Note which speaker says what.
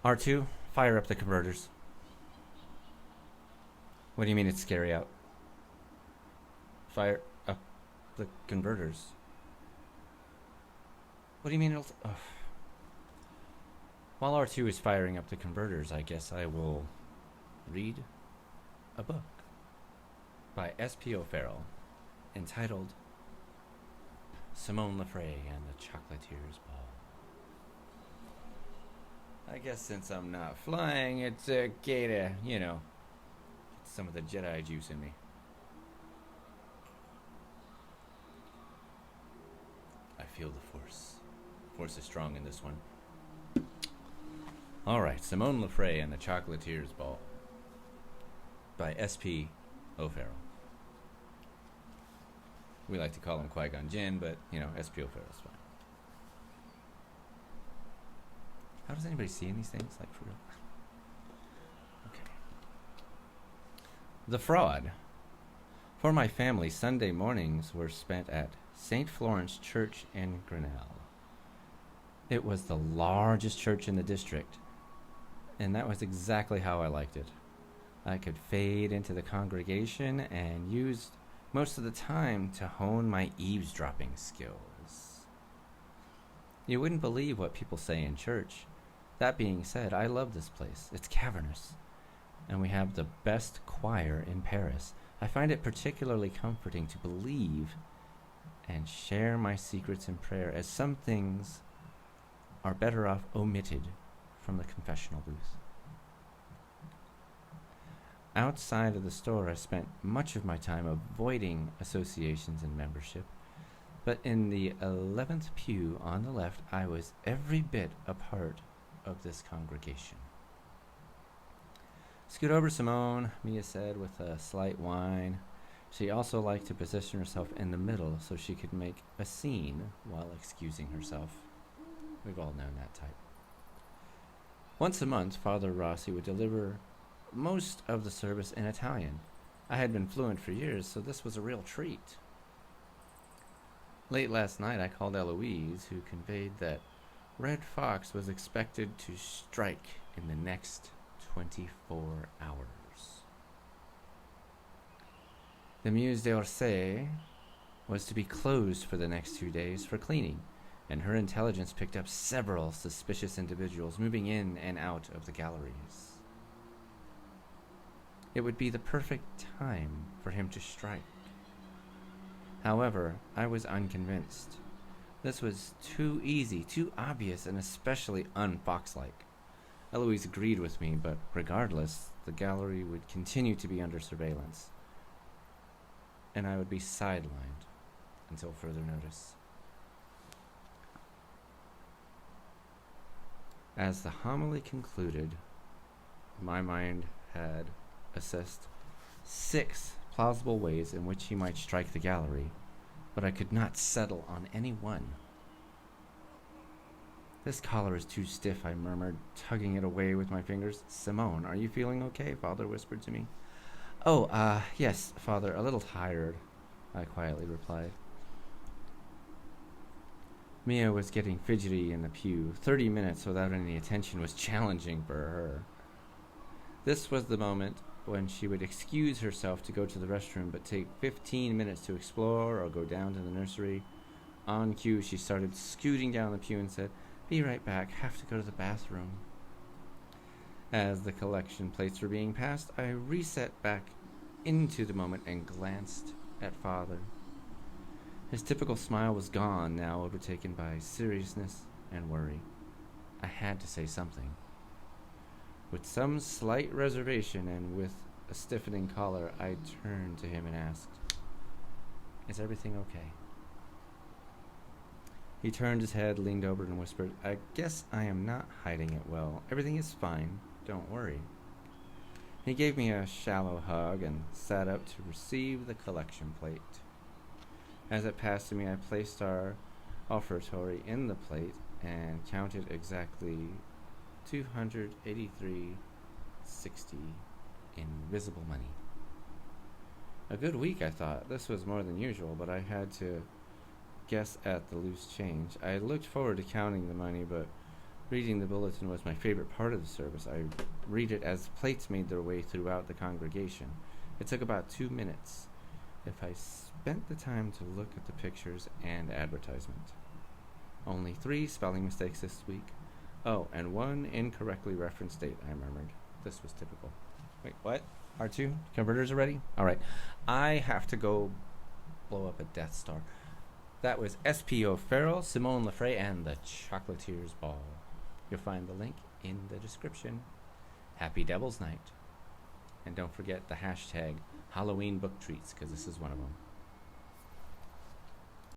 Speaker 1: R2, fire up the converters. What do you mean it's scary out? Fire up the converters. What do you mean it'll... While R2 is firing up the converters, I guess I will read a book by SPO'Farrell entitled Simone Lefray and the Chocolatier's Ball. I guess since I'm not flying, it's okay to, get some of the Jedi juice in me. I feel the Force. The Force is strong in this one. Alright, Simone Lefray and the Chocolatier's Ball by SPO'Farrell. We like to call him Qui-Gon Jinn, but, SPO'Farrell's fine. How does anybody see these things? Like, for real? Okay. The Fraud. For my family, Sunday mornings were spent at St. Florence Church in Grinnell. It was the largest church in the district, and that was exactly how I liked it. I could fade into the congregation and used most of the time to hone my eavesdropping skills. You wouldn't believe what people say in church. That being said, I love this place. It's cavernous, and we have the best choir in Paris. I find it particularly comforting to believe and share my secrets in prayer, as some things are better off omitted from the confessional booth. Outside of the store, I spent much of my time avoiding associations and membership, but in the 11th pew on the left, I was every bit a part of this congregation. Scoot over, Simone, Mia said with a slight whine. She also liked to position herself in the middle so she could make a scene while excusing herself. We've all known that type. Once a month, Father Rossi would deliver most of the service in Italian. I had been fluent for years, so this was a real treat. Late last night, I called Eloise, who conveyed that Red Fox was expected to strike in the next 24 hours. The Musée d'Orsay was to be closed for the next 2 days for cleaning, and her intelligence picked up several suspicious individuals moving in and out of the galleries. It would be the perfect time for him to strike. However, I was unconvinced. This was too easy, too obvious, and especially un-Fox-like. Eloise agreed with me, but regardless, the gallery would continue to be under surveillance, and I would be sidelined until further notice. As the homily concluded, my mind had assessed 6 plausible ways in which he might strike the gallery, but I could not settle on any one. This collar is too stiff, I murmured, tugging it away with my fingers. Simone, are you feeling okay? Father whispered to me. Oh, yes, Father, a little tired, I quietly replied. Mia was getting fidgety in the pew. 30 minutes without any attention was challenging for her. This was the moment when she would excuse herself to go to the restroom, but take 15 minutes to explore or go down to the nursery. On cue, she started scooting down the pew and said, "Be right back, have to go to the bathroom." As the collection plates were being passed, I reset back into the moment and glanced at Father. His typical smile was gone, now overtaken by seriousness and worry. I had to say something. With some slight reservation and with a stiffening collar, I turned to him and asked, "Is everything okay?" He turned his head, leaned over, and whispered, "I guess I am not hiding it well. Everything is fine. Don't worry." He gave me a shallow hug and sat up to receive the collection plate. As it passed to me, I placed our offertory in the plate and counted exactly $283.60 in visible money. A good week, I thought. This was more than usual, but I had to guess at the loose change. I looked forward to counting the money, but Reading the bulletin was my favorite part of the service. I read it as plates made their way throughout the congregation. It took about 2 minutes if I spent the time to look at the pictures and advertisement. Only 3 spelling mistakes this week. Oh, and 1 incorrectly referenced date, I remembered. This was typical. Wait, what? R2? Converters are ready? Alright. I have to go blow up a Death Star. That was SPO'Farrell, Simone Lefray, and the Chocolatiers Ball. You'll find the link in the description. Happy Devil's Night. And don't forget the hashtag Halloween book treats, because this is one of them.